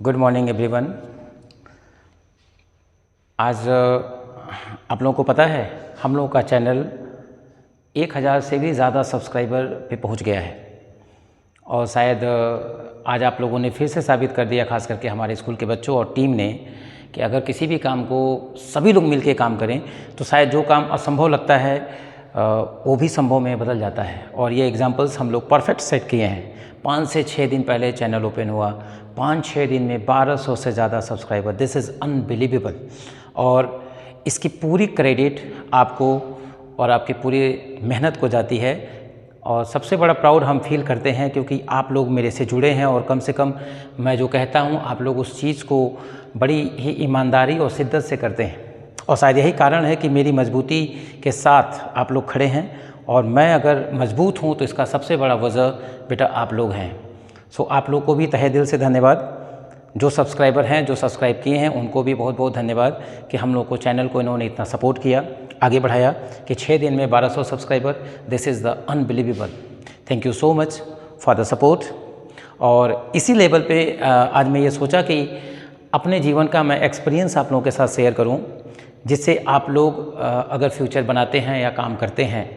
Good morning everyone. आज आप लोगों को पता है हम लोगों का चैनल 1000 से भी ज़्यादा सब्सक्राइबर पे पहुंच गया है और शायद आज आप लोगों ने फिर से साबित कर दिया, खास करके हमारे स्कूल के बच्चों और टीम ने, कि अगर किसी भी काम को सभी लोग मिलकर काम करें तो शायद जो काम असंभव लगता है वो भी संभव में बदल जाता है। और ये एग्जांपल्स हम लोग परफेक्ट सेट किए हैं। 5 से 6 दिन पहले चैनल ओपन हुआ, 5-6 दिन में 1200 से ज़्यादा सब्सक्राइबर। This is unbelievable. और इसकी पूरी क्रेडिट आपको और आपकी पूरी मेहनत को जाती है। और सबसे बड़ा प्राउड हम फील करते हैं क्योंकि आप लोग मेरे से जुड़े हैं और कम से कम मैं जो कहता हूँ आप लोग उस चीज़ को बड़ी ही ईमानदारी और शिद्दत से करते हैं। और शायद यही कारण है कि मेरी मजबूती के साथ आप लोग खड़े हैं। और मैं अगर मजबूत हूँ तो इसका सबसे बड़ा वजह बेटा आप लोग हैं। सो आप लोग को भी तहे दिल से धन्यवाद। जो सब्सक्राइबर हैं, जो सब्सक्राइब किए हैं, उनको भी बहुत बहुत धन्यवाद कि हम लोग को चैनल को इन्होंने इतना सपोर्ट किया, आगे बढ़ाया कि 6 दिन में 1200 subscriber. This is the unbelievable. Thank you so much for the support. और इसी लेवल पे आज मैं ये सोचा कि अपने जीवन का मैं एक्सपीरियंस आप लोगों के साथ शेयर करूं, जिससे आप लोग अगर फ्यूचर बनाते हैं या काम करते हैं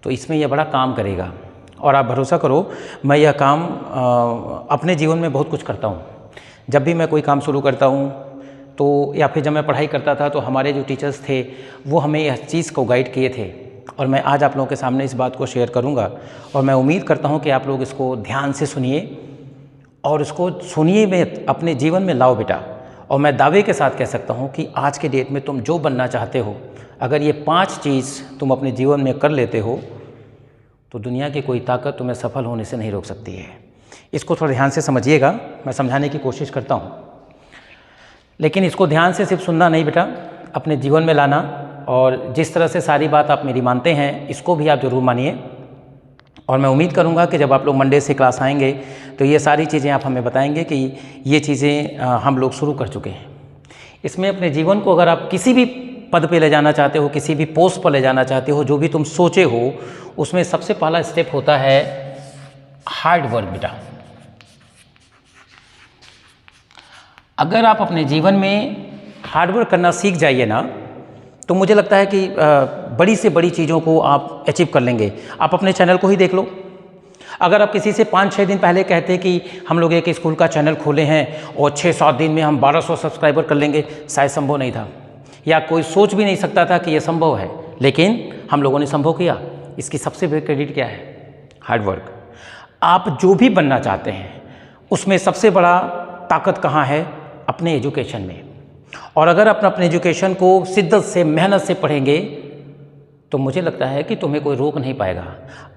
तो इसमें यह बड़ा काम करेगा। और आप भरोसा करो, मैं यह काम अपने जीवन में बहुत कुछ करता हूँ। जब भी मैं कोई काम शुरू करता हूँ तो या फिर जब मैं पढ़ाई करता था तो हमारे जो टीचर्स थे वो हमें यह चीज़ को गाइड किए थे। और मैं आज आप लोगों के सामने इस बात को शेयर करूँगा और मैं उम्मीद करता हूँ कि आप लोग इसको ध्यान से सुनिए और इसको सुनिए में अपने जीवन में लाओ बेटा। और मैं दावे के साथ कह सकता हूँ कि आज के डेट में तुम जो बनना चाहते हो, अगर ये 5 चीज़ तुम अपने जीवन में कर लेते हो तो दुनिया की कोई ताकत तुम्हें सफल होने से नहीं रोक सकती है। इसको थोड़ा ध्यान से समझिएगा, मैं समझाने की कोशिश करता हूँ। लेकिन इसको ध्यान से सिर्फ सुनना नहीं बेटा, अपने जीवन में लाना। और जिस तरह से सारी बात आप मेरी मानते हैं, इसको भी आप ज़रूर मानिए। और मैं उम्मीद करूंगा कि जब आप लोग मंडे से क्लास आएंगे तो ये सारी चीज़ें आप हमें बताएंगे कि ये चीज़ें हम लोग शुरू कर चुके हैं। इसमें अपने जीवन को अगर आप किसी भी पद पे ले जाना चाहते हो, किसी भी पोस्ट पर ले जाना चाहते हो, जो भी तुम सोचे हो, उसमें सबसे पहला स्टेप होता है हार्ड वर्क बेटा। अगर आप अपने जीवन में हार्ड वर्क करना सीख जाइए ना, तो मुझे लगता है कि बड़ी से बड़ी चीज़ों को आप अचीव कर लेंगे। आप अपने चैनल को ही देख लो। अगर आप किसी से 5-6 दिन पहले कहते कि हम लोग एक स्कूल का चैनल खोले हैं और 6-7 दिन में हम 1200 सब्सक्राइबर कर लेंगे, शायद संभव नहीं था, या कोई सोच भी नहीं सकता था कि यह संभव है। लेकिन हम लोगों ने संभव किया। इसकी सबसे बड़ी क्रेडिट क्या है? Hard work. आप जो भी बनना चाहते हैं उसमें सबसे बड़ा ताकत कहाँ है? अपने एजुकेशन में। और अगर आप अपने एजुकेशन को शिद्दत से, मेहनत से पढ़ेंगे तो मुझे लगता है कि तुम्हें कोई रोक नहीं पाएगा।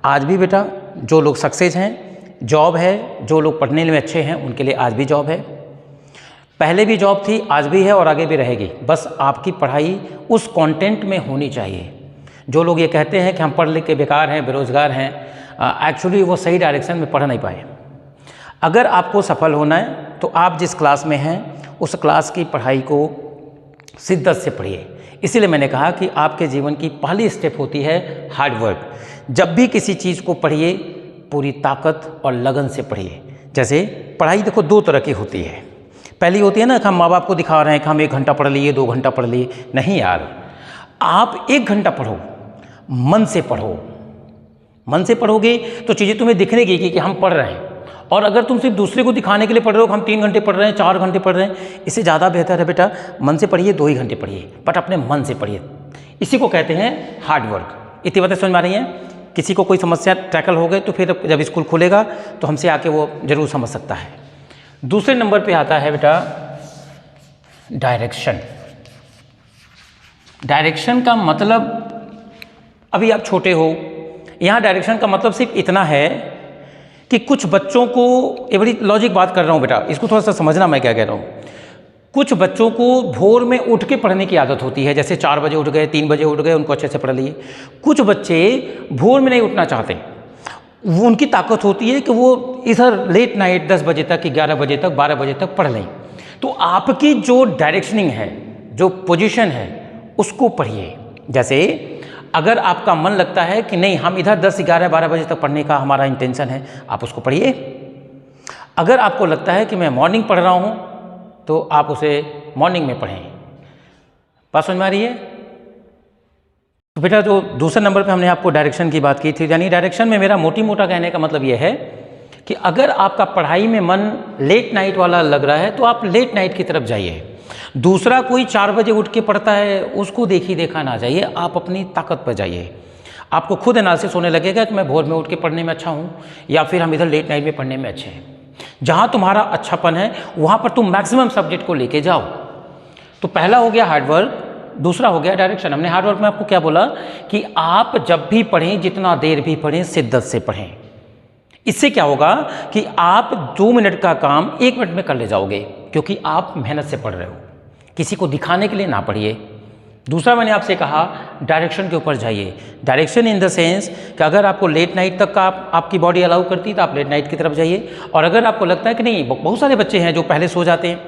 आज भी बेटा जो लोग सक्सेस हैं, जॉब है, जो लोग पढ़ने में अच्छे हैं उनके लिए आज भी जॉब है। पहले भी जॉब थी, आज भी है और आगे भी रहेगी। बस आपकी पढ़ाई उस कंटेंट में होनी चाहिए। जो लोग ये कहते हैं कि हम पढ़ लिख के बेकार हैं, बेरोज़गार हैं, एक्चुअली वो सही डायरेक्शन में पढ़ नहीं पाए। अगर आपको सफल होना है तो आप जिस क्लास में हैं उस क्लास की पढ़ाई को शिद्दत से पढ़िए। इसीलिए मैंने कहा कि आपके जीवन की पहली स्टेप होती है हार्ड वर्क। जब भी किसी चीज़ को पढ़िए पूरी ताकत और लगन से पढ़िए। जैसे पढ़ाई देखो 2 तरह की होती है। पहली होती है ना कि हम माँ बाप को दिखा रहे हैं कि हम 1 घंटा पढ़ लिए, 2 घंटा पढ़ लिए। नहीं यार, आप 1 घंटा पढ़ो, मन से पढ़ो। मन से पढ़ोगे तो चीज़ें तुम्हें दिखनेगी कि हम पढ़ रहे हैं। और अगर तुम सिर्फ दूसरे को दिखाने के लिए पढ़ रहे हो कि हम 3 घंटे पढ़ रहे हैं, 4 घंटे पढ़ रहे हैं, इससे ज़्यादा बेहतर है बेटा मन से पढ़िए, 2 ही घंटे पढ़िए, बट अपने मन से पढ़िए। इसी को कहते हैं हार्ड वर्क। इतनी बातें समझ में आ रही हैं? किसी को कोई समस्या टैकल हो गए तो फिर जब स्कूल खुलेगा तो हमसे आके वो ज़रूर समझ सकता है। दूसरे नंबर पे आता है बेटा डायरेक्शन। डायरेक्शन का मतलब, अभी आप छोटे हो, यहाँ डायरेक्शन का मतलब सिर्फ इतना है कि कुछ बच्चों को, ये बड़ी लॉजिक बात कर रहा हूँ बेटा, इसको थोड़ा सा समझना मैं क्या कह रहा हूँ। कुछ बच्चों को भोर में उठ के पढ़ने की आदत होती है, जैसे 4 बजे उठ गए, 3 बजे उठ गए, उनको अच्छे से पढ़ लिए। कुछ बच्चे भोर में नहीं उठना चाहते, वो उनकी ताकत होती है कि वो इधर लेट नाइट 10 बजे तक, 11 बजे तक, 12 बजे तक पढ़ लें। तो आपकी जो डायरेक्शनिंग है, जो पोजीशन है, उसको पढ़िए। जैसे अगर आपका मन लगता है कि नहीं हम इधर 10, 11, 12 बजे तक पढ़ने का हमारा इंटेंशन है, आप उसको पढ़िए। अगर आपको लगता है कि मैं मॉर्निंग पढ़ रहा हूँ तो आप उसे मॉर्निंग में पढ़ें। बात समझ में आ रही है? तो बेटा जो दूसरे नंबर पे हमने आपको डायरेक्शन की बात की थी, यानी डायरेक्शन में मेरा मोटा कहने का मतलब ये है कि अगर आपका पढ़ाई में मन लेट नाइट वाला लग रहा है तो आप लेट नाइट की तरफ जाइए। दूसरा कोई 4 बजे उठ के पढ़ता है उसको देखा ना जाइए, आप अपनी ताकत पर जाइए। आपको खुद एनालिसिस होने लगेगा कि मैं भोर में उठ के पढ़ने में अच्छा हूँ या फिर हम इधर लेट नाइट में पढ़ने में अच्छे हैं। जहाँ तुम्हारा अच्छापन है वहाँ पर तुम मैक्सिमम सब्जेक्ट को लेके जाओ। तो पहला हो गया हार्डवर्क, दूसरा हो गया डायरेक्शन। हमने हार्डवर्क में आपको क्या बोला कि आप जब भी पढ़ें, जितना देर भी पढ़ें, शिद्दत से पढ़ें। इससे क्या होगा कि आप 2 मिनट का काम 1 मिनट में कर ले जाओगे, क्योंकि आप मेहनत से पढ़ रहे हो, किसी को दिखाने के लिए ना पढ़िए। दूसरा मैंने आपसे कहा डायरेक्शन के ऊपर जाइए। डायरेक्शन इन द सेंस कि अगर आपको लेट नाइट तक का आपकी बॉडी अलाउ करती है तो आप लेट नाइट की तरफ जाइए। और अगर आपको लगता है कि नहीं, बहुत सारे बच्चे हैं जो पहले सो जाते हैं,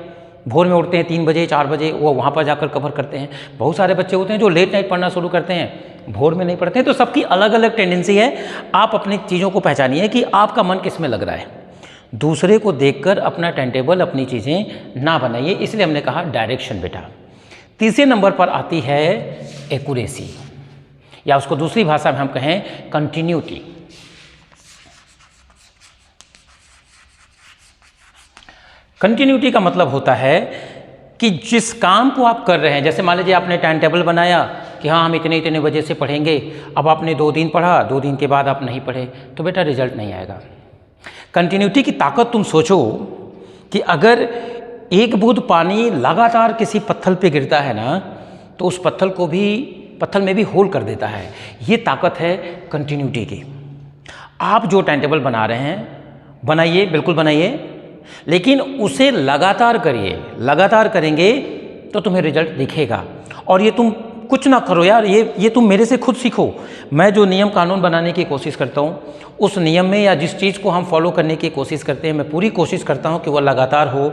भोर में उठते हैं 3 बजे 4 बजे, वो वहाँ पर जाकर कवर करते हैं। बहुत सारे बच्चे होते हैं जो लेट नाइट पढ़ना शुरू करते हैं, भोर में नहीं पढ़ते हैं। तो सबकी अलग अलग टेंडेंसी है। आप अपनी चीज़ों को पहचानिए कि आपका मन किस में लग रहा है। दूसरे को देखकर अपना टाइम टेबल, अपनी चीज़ें ना बनाइए। इसलिए हमने कहा डायरेक्शन बेटा। तीसरे नंबर पर आती है एक्यूरेसी, या उसको दूसरी भाषा में हम कहें कंटिन्यूटी। कंटिन्यूटी का मतलब होता है कि जिस काम को आप कर रहे हैं, जैसे मान लीजिए आपने टाइम टेबल बनाया कि हाँ हम इतने बजे से पढ़ेंगे, अब आपने 2 दिन पढ़ा, 2 दिन के बाद आप नहीं पढ़े, तो बेटा रिजल्ट नहीं आएगा। कंटिन्यूटी की ताकत तुम सोचो कि अगर एक बूंद पानी लगातार किसी पत्थर पे गिरता है ना, तो उस पत्थर में भी होल कर देता है। ये ताकत है कंटिन्यूटी की। आप जो टाइम टेबल बना रहे हैं बनाइए, बिल्कुल बनाइए, लेकिन उसे लगातार करिए। लगातार करेंगे तो तुम्हें रिजल्ट दिखेगा। और ये तुम कुछ ना करो यार, ये तुम मेरे से खुद सीखो। मैं जो नियम कानून बनाने की कोशिश करता हूँ, उस नियम में या जिस चीज़ को हम फॉलो करने की कोशिश करते हैं, मैं पूरी कोशिश करता हूँ कि वह लगातार हो।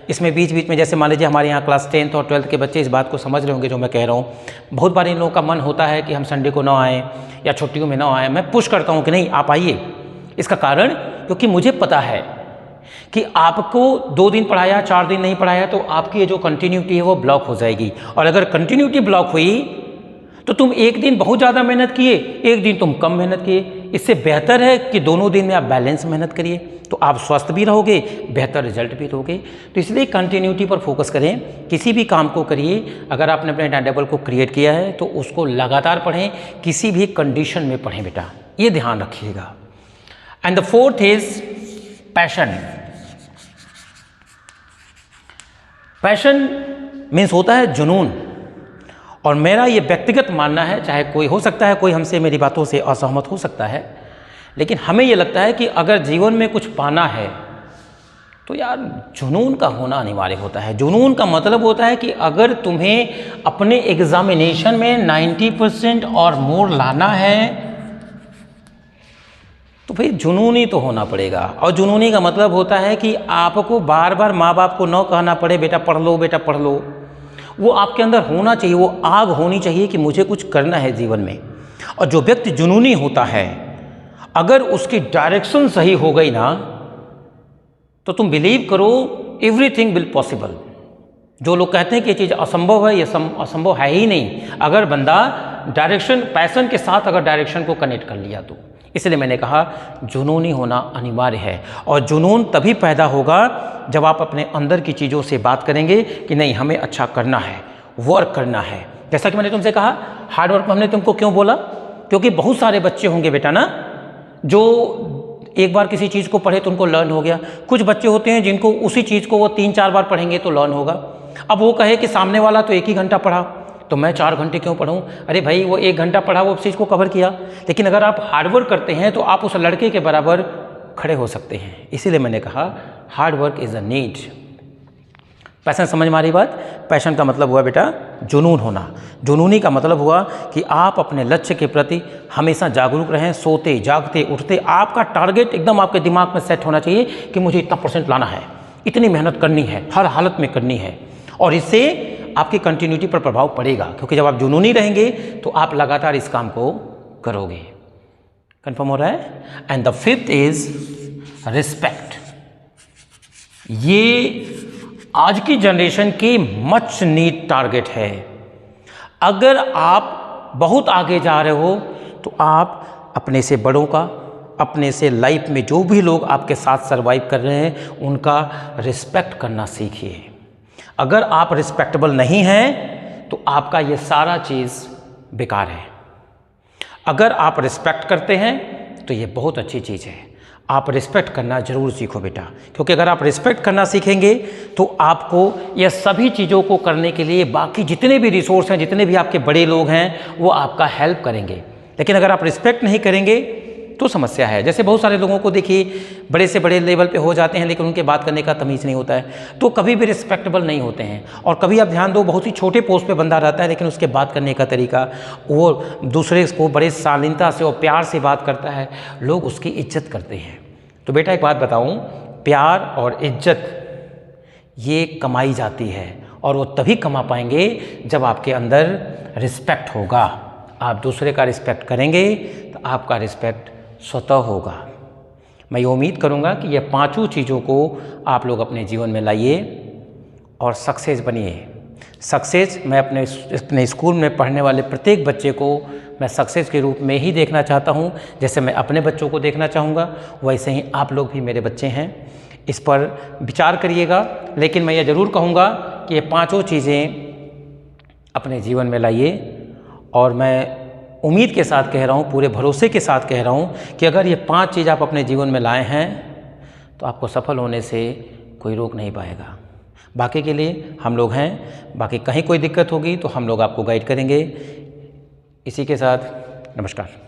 इसमें बीच बीच में, जैसे मान लीजिए हमारे यहाँ क्लास 10th और 12th के बच्चे इस बात को समझ रहे होंगे जो मैं कह रहा हूँ। बहुत बार इन लोगों का मन होता है कि हम संडे को ना आएँ या छुट्टियों में ना आएँ। मैं पुश करता हूँ कि नहीं, आप आइए। इसका कारण क्योंकि मुझे पता है कि आपको 2 दिन पढ़ाया, 4 दिन नहीं पढ़ाया, तो आपकी ये जो कंटिन्यूटी है वो ब्लॉक हो जाएगी। और अगर कंटिन्यूटी ब्लॉक हुई तो तुम एक दिन बहुत ज़्यादा मेहनत किए, एक दिन तुम कम मेहनत किए। इससे बेहतर है कि दोनों दिन में आप बैलेंस मेहनत करिए, तो आप स्वस्थ भी रहोगे, बेहतर रिजल्ट भी दोगे। तो इसलिए कंटिन्यूटी पर फोकस करें। किसी भी काम को करिए, अगर आपने अपने टाइम टेबल को क्रिएट किया है तो उसको लगातार पढ़ें, किसी भी कंडीशन में पढ़ें बेटा, ये ध्यान रखिएगा। And the fourth is passion. Passion means होता है जुनून। और मेरा ये व्यक्तिगत मानना है, चाहे कोई हो सकता है कोई हमसे मेरी बातों से असहमत हो सकता है, लेकिन हमें ये लगता है कि अगर जीवन में कुछ पाना है तो यार जुनून का होना अनिवार्य होता है। जुनून का मतलब होता है कि अगर तुम्हें अपने एग्जामिनेशन में 90% और मोर लाना है तो भाई जुनून ही तो होना पड़ेगा। और जुनूनी का मतलब होता है कि आपको बार बार माँ बाप को न कहना पड़े बेटा पढ़ लो, बेटा पढ़ लो। वो आपके अंदर होना चाहिए, वो आग होनी चाहिए कि मुझे कुछ करना है जीवन में। और जो व्यक्ति जुनूनी होता है, अगर उसकी डायरेक्शन सही हो गई ना, तो तुम बिलीव करो एवरीथिंग विल पॉसिबल। जो लोग कहते हैं कि ये चीज़ असंभव है, ये असंभव है ही नहीं, अगर बंदा डायरेक्शन, पैशन के साथ अगर डायरेक्शन को कनेक्ट कर लिया तो। इसलिए मैंने कहा जुनूनी होना अनिवार्य है। और जुनून तभी पैदा होगा जब आप अपने अंदर की चीज़ों से बात करेंगे कि नहीं हमें अच्छा करना है, वर्क करना है। जैसा कि मैंने तुमसे कहा हार्ड वर्क में हमने तुमको क्यों बोला, क्योंकि बहुत सारे बच्चे होंगे बेटा ना जो एक बार किसी चीज़ को पढ़े तो उनको लर्न हो गया। कुछ बच्चे होते हैं जिनको उसी चीज़ को वो 3-4 बार पढ़ेंगे तो लर्न होगा। अब वो कहे कि सामने वाला तो 1 ही घंटा पढ़ा तो मैं 4 घंटे क्यों पढ़ूँ। अरे भाई वो 1 घंटा पढ़ा, वो उस चीज़ को कवर किया। लेकिन अगर आप हार्डवर्क करते हैं तो आप उस लड़के के बराबर खड़े हो सकते हैं। इसीलिए मैंने कहा hard work is a need. Passion समझ में आ रही बात? पैशन का मतलब हुआ बेटा जुनून होना। जुनूनी का मतलब हुआ कि आप अपने लक्ष्य के प्रति हमेशा जागरूक रहें, सोते जागते उठते आपका टारगेट एकदम आपके दिमाग में सेट होना चाहिए कि मुझे इतना % लाना है, इतनी मेहनत करनी है, हर हालत में करनी है। और इससे आपकी कंटिन्यूटी पर प्रभाव पड़ेगा, क्योंकि जब आप जुनूनी रहेंगे तो आप लगातार इस काम को करोगे। कंफर्म हो रहा है? And the fifth is respect. ये आज की जनरेशन की मच नीड टारगेट है। अगर आप बहुत आगे जा रहे हो तो आप अपने से बड़ों का, अपने से लाइफ में जो भी लोग आपके साथ सर्वाइव कर रहे हैं उनका रिस्पेक्ट करना सीखिए। अगर आप रिस्पेक्टेबल नहीं हैं तो आपका ये सारा चीज़ बेकार है। अगर आप रिस्पेक्ट करते हैं तो ये बहुत अच्छी चीज़ है। आप रिस्पेक्ट करना ज़रूर सीखो बेटा, क्योंकि अगर आप रिस्पेक्ट करना सीखेंगे तो आपको ये सभी चीज़ों को करने के लिए बाकी जितने भी रिसोर्स हैं, जितने भी आपके बड़े लोग हैं, वो आपका हेल्प करेंगे। लेकिन अगर आप रिस्पेक्ट नहीं करेंगे तो समस्या है। जैसे बहुत सारे लोगों को देखिए, बड़े से बड़े लेवल पे हो जाते हैं लेकिन उनके बात करने का तमीज़ नहीं होता है, तो कभी भी रिस्पेक्टेबल नहीं होते हैं। और कभी आप ध्यान दो, बहुत ही छोटे पोस्ट पे बंदा रहता है लेकिन उसके बात करने का तरीका, वो दूसरे को बड़े शालीनता से और प्यार से बात करता है, लोग उसकी इज्जत करते हैं। तो बेटा एक बात बताऊं, प्यार और इज्जत ये कमाई जाती है और वो तभी कमा पाएंगे जब आपके अंदर रिस्पेक्ट होगा। आप दूसरे का रिस्पेक्ट करेंगे तो आपका रिस्पेक्ट स्वतः होगा। मैं ये उम्मीद करूंगा कि ये पांचों चीज़ों को आप लोग अपने जीवन में लाइए और सक्सेस बनिए। सक्सेस, मैं अपने स्कूल में पढ़ने वाले प्रत्येक बच्चे को मैं सक्सेस के रूप में ही देखना चाहता हूँ। जैसे मैं अपने बच्चों को देखना चाहूँगा वैसे ही आप लोग भी मेरे बच्चे हैं। इस पर विचार करिएगा। लेकिन मैं ये ज़रूर कहूँगा कि ये पांचों चीज़ें अपने जीवन में लाइए। और मैं उम्मीद के साथ कह रहा हूँ, पूरे भरोसे के साथ कह रहा हूँ कि अगर ये 5 चीज़ आप अपने जीवन में लाए हैं तो आपको सफल होने से कोई रोक नहीं पाएगा। बाकी के लिए हम लोग हैं, बाकी कहीं कोई दिक्कत होगी तो हम लोग आपको गाइड करेंगे। इसी के साथ नमस्कार।